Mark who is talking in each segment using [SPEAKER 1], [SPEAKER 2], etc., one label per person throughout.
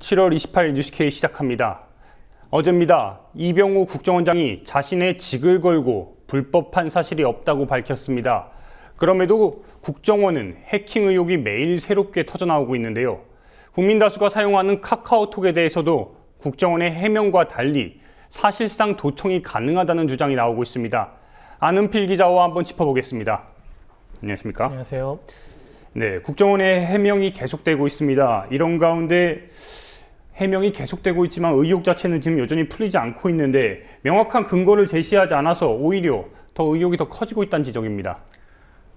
[SPEAKER 1] 7월 28일 뉴스K 시작합니다. 어제입니다. 이병호 국정원장이 자신의 직을 걸고 불법한 사실이 없다고 밝혔습니다. 그럼에도 국정원은 해킹 의혹이 매일 새롭게 터져나오고 있는데요. 국민 다수가 사용하는 카카오톡에 대해서도 국정원의 해명과 달리 사실상 도청이 가능하다는 주장이 나오고 있습니다. 안은필 기자와 한번 짚어보겠습니다. 안녕하십니까?
[SPEAKER 2] 안녕하세요.
[SPEAKER 1] 네, 국정원의 해명이 계속되고 있습니다. 이런 가운데 해명이 계속되고 있지만 의혹 자체는 지금 여전히 풀리지 않고 있는데 명확한 근거를 제시하지 않아서 오히려 더 의혹이 더 커지고 있다는 지적입니다.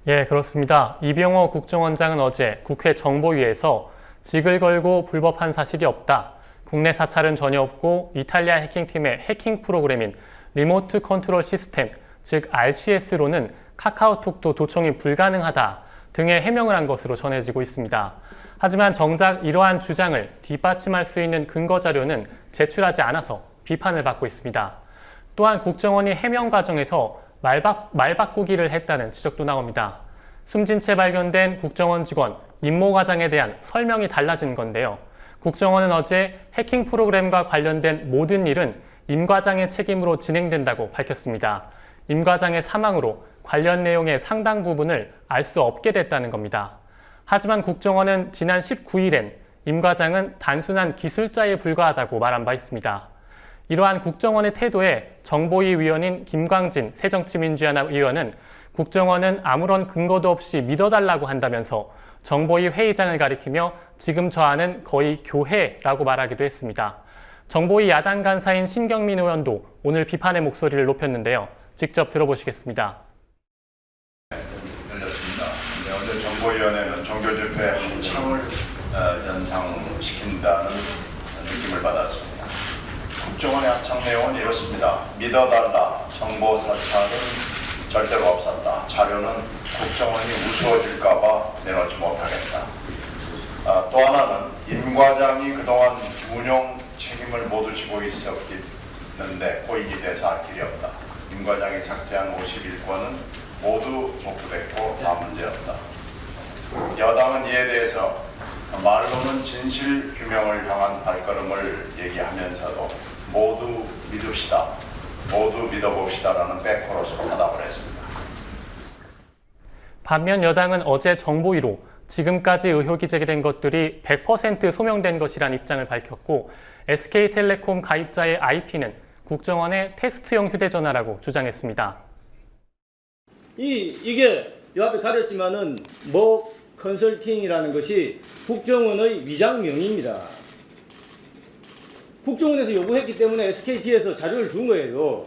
[SPEAKER 2] 예, 그렇습니다. 이병호 국정원장은 어제 국회 정보위에서 직을 걸고 불법한 사실이 없다. 국내 사찰은 전혀 없고 이탈리아 해킹팀의 해킹 프로그램인 리모트 컨트롤 시스템, 즉 RCS로는 카카오톡도 도청이 불가능하다 등의 해명을 한 것으로 전해지고 있습니다. 하지만 정작 이러한 주장을 뒷받침할 수 있는 근거 자료는 제출하지 않아서 비판을 받고 있습니다. 또한 국정원이 해명 과정에서 말 바꾸기를 했다는 지적도 나옵니다. 숨진 채 발견된 국정원 직원 임모 과장에 대한 설명이 달라진 건데요. 국정원은 어제 해킹 프로그램과 관련된 모든 일은 임 과장의 책임으로 진행된다고 밝혔습니다. 임 과장의 사망으로 관련 내용의 상당 부분을 알 수 없게 됐다는 겁니다. 하지만 국정원은 지난 19일엔 임 과장은 단순한 기술자에 불과하다고 말한 바 있습니다. 이러한 국정원의 태도에 정보위 위원인 김광진 새정치민주연합 의원은 국정원은 아무런 근거도 없이 믿어달라고 한다면서 정보위 회의장을 가리키며 지금 저 안은 거의 교회라고 말하기도 했습니다. 정보위 야당 간사인 신경민 의원도 오늘 비판의 목소리를 높였는데요. 직접 들어보시겠습니다.
[SPEAKER 3] 어제 정보위원회는 종교집회 합창을 연상시킨다는 느낌을 받았습니다. 국정원의 합창 내용은 이렇습니다. 믿어달라. 정보 사찰은 절대로 없었다. 자료는 국정원이 우스워질까 봐 내놓지 못하겠다. 또 하나는 임 과장이 그동안 운영 책임을 모두 지고 있었는데 고익이 돼서 알 길이 없다. 임 과장이 삭제한 51건은 모두 복구됐고 다 문제였다. 여당은 이에 대해서 말로는 진실 규명을 향한 발걸음을 얘기하면서도 모두 믿읍시다, 모두 믿어봅시다라는 백호로서 화답을 했습니다.
[SPEAKER 2] 반면 여당은 어제 정보위로 지금까지 의혹이 제기된 것들이 100% 소명된 것이란 입장을 밝혔고 SK텔레콤 가입자의 IP는 국정원의 테스트용 휴대전화라고 주장했습니다.
[SPEAKER 4] 이게 요 앞에 가렸지만은 뭐 컨설팅이라는 것이 국정원의 위장명입니다. 국정원에서 요구했기 때문에 SKT에서 자료를 준 거예요.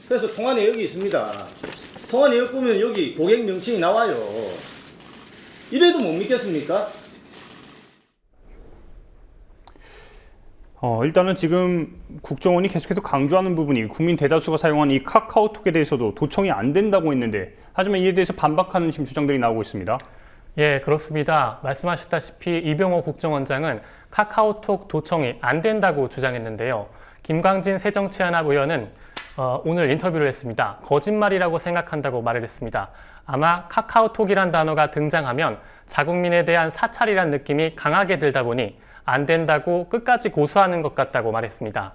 [SPEAKER 4] 그래서 통화 내역이 있습니다. 통화 내역 보면 여기 고객 명칭이 나와요. 이래도 못 믿겠습니까?
[SPEAKER 1] 일단은 지금 국정원이 계속해서 강조하는 부분이 국민 대다수가 사용하는 이 카카오톡에 대해서도 도청이 안 된다고 했는데 하지만 이에 대해서 반박하는 지금 주장들이 나오고 있습니다.
[SPEAKER 2] 예, 그렇습니다. 말씀하셨다시피 이병호 국정원장은 카카오톡 도청이 안 된다고 주장했는데요. 김광진 새정치연합 의원은 오늘 인터뷰를 했습니다. 거짓말이라고 생각한다고 말을 했습니다. 아마 카카오톡이란 단어가 등장하면 자국민에 대한 사찰이란 느낌이 강하게 들다 보니 안 된다고 끝까지 고수하는 것 같다고 말했습니다.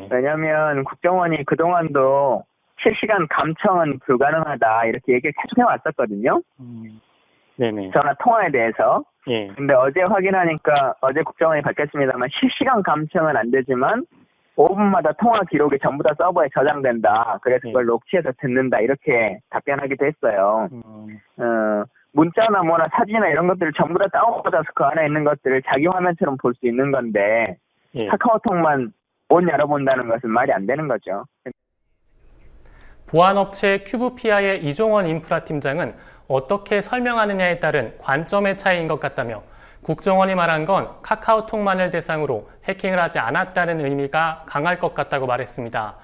[SPEAKER 5] 왜냐하면 국정원이 그동안도 실시간 감청은 불가능하다 이렇게 얘기를 계속 해왔었거든요.
[SPEAKER 2] 네네.
[SPEAKER 5] 전화 통화에 대해서.
[SPEAKER 2] 예.
[SPEAKER 5] 근데 어제 확인하니까 어제 국정원이 밝혔습니다만 실시간 감청은 안 되지만 5분마다 통화 기록이 전부 다 서버에 저장된다. 그래서 그걸 녹취해서 듣는다. 이렇게 답변하기도 했어요. 문자나 뭐나 사진이나 이런 것들을 전부 다 다운받아서 그 안에 있는 것들을 자기 화면처럼 볼 수 있는 건데 카카오톡만 못 열어본다는 것은 말이 안 되는 거죠.
[SPEAKER 2] 보안업체 큐브피아의 이종원 인프라팀장은 어떻게 설명하느냐에 따른 관점의 차이인 것 같다며 국정원이 말한 건 카카오톡만을 대상으로 해킹을 하지 않았다는 의미가 강할 것 같다고 말했습니다.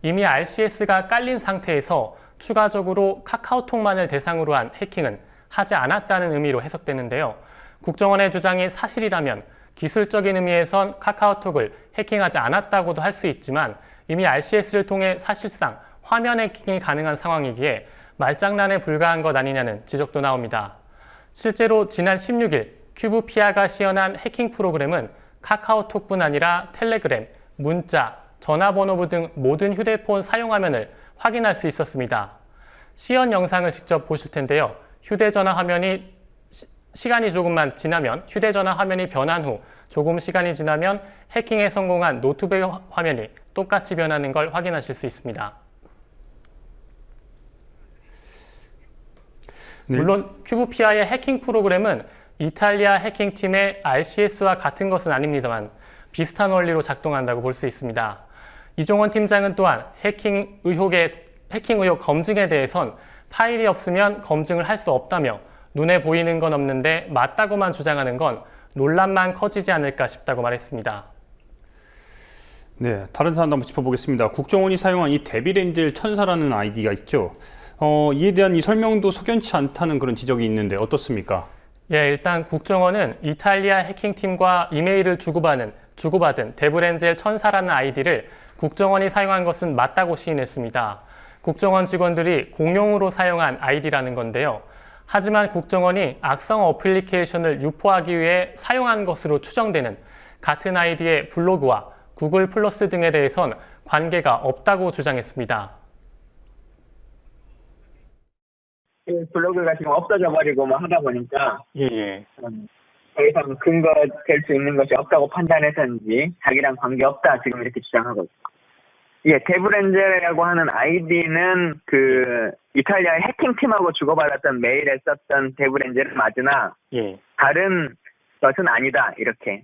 [SPEAKER 2] 이미 RCS가 깔린 상태에서 추가적으로 카카오톡만을 대상으로 한 해킹은 하지 않았다는 의미로 해석되는데요. 국정원의 주장이 사실이라면 기술적인 의미에선 카카오톡을 해킹하지 않았다고도 할 수 있지만 이미 RCS를 통해 사실상 화면 해킹이 가능한 상황이기에 말장난에 불과한 것 아니냐는 지적도 나옵니다. 실제로 지난 16일 큐브피아가 시연한 해킹 프로그램은 카카오톡뿐 아니라 텔레그램, 문자, 전화번호 등 모든 휴대폰 사용 화면을 확인할 수 있었습니다. 시연 영상을 직접 보실 텐데요. 휴대전화 화면이 시간이 조금만 지나면 휴대전화 화면이 변한 후 조금 시간이 지나면 해킹에 성공한 노트북 화면이 똑같이 변하는 걸 확인하실 수 있습니다.
[SPEAKER 1] 네.
[SPEAKER 2] 물론 큐브피아의 해킹 프로그램은 이탈리아 해킹팀의 RCS와 같은 것은 아닙니다만 비슷한 원리로 작동한다고 볼 수 있습니다. 이종원 팀장은 또한 해킹 의혹 검증에 대해선 파일이 없으면 검증을 할 수 없다며 눈에 보이는 건 없는데 맞다고만 주장하는 건 논란만 커지지 않을까 싶다고 말했습니다.
[SPEAKER 1] 네, 다른 사안도 한번 짚어보겠습니다. 국정원이 사용한 이 데빌엔젤 천사라는 아이디가 있죠. 이에 대한 이 설명도 석연치 않다는 그런 지적이 있는데 어떻습니까?
[SPEAKER 2] 예, 일단 국정원은 이탈리아 해킹팀과 이메일을 주고받은 데브렌젤 천사라는 아이디를 국정원이 사용한 것은 맞다고 시인했습니다. 국정원 직원들이 공용으로 사용한 아이디라는 건데요. 하지만 국정원이 악성 어플리케이션을 유포하기 위해 사용한 것으로 추정되는 같은 아이디의 블로그와 구글 플러스 등에 대해선 관계가 없다고 주장했습니다.
[SPEAKER 5] 블로그가 지금 없어져 버리고 뭐 하다 보니까
[SPEAKER 2] 예.
[SPEAKER 5] 더 이상 근거 될 수 있는 것이 없다고 판단해서인지 자기랑 관계없다 지금 이렇게 주장하고 있어요. 예, 데브렌젤이라고 하는 아이디는 그 이탈리아의 해킹팀하고 주고받았던 메일에 썼던 데브렌젤은 맞으나
[SPEAKER 2] 예.
[SPEAKER 5] 다른 것은 아니다 이렇게.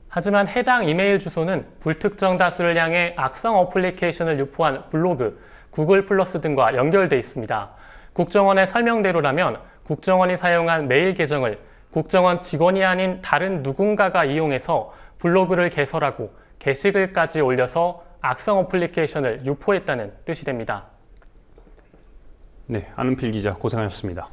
[SPEAKER 2] 하지만 해당 이메일 주소는 불특정 다수를 향해 악성 어플리케이션을 유포한 블로그, 구글 플러스 등과 연결돼 있습니다. 국정원의 설명대로라면 국정원이 사용한 메일 계정을 국정원 직원이 아닌 다른 누군가가 이용해서 블로그를 개설하고 게시글까지 올려서 악성 어플리케이션을 유포했다는 뜻이 됩니다.
[SPEAKER 1] 네, 안은필 기자 고생하셨습니다.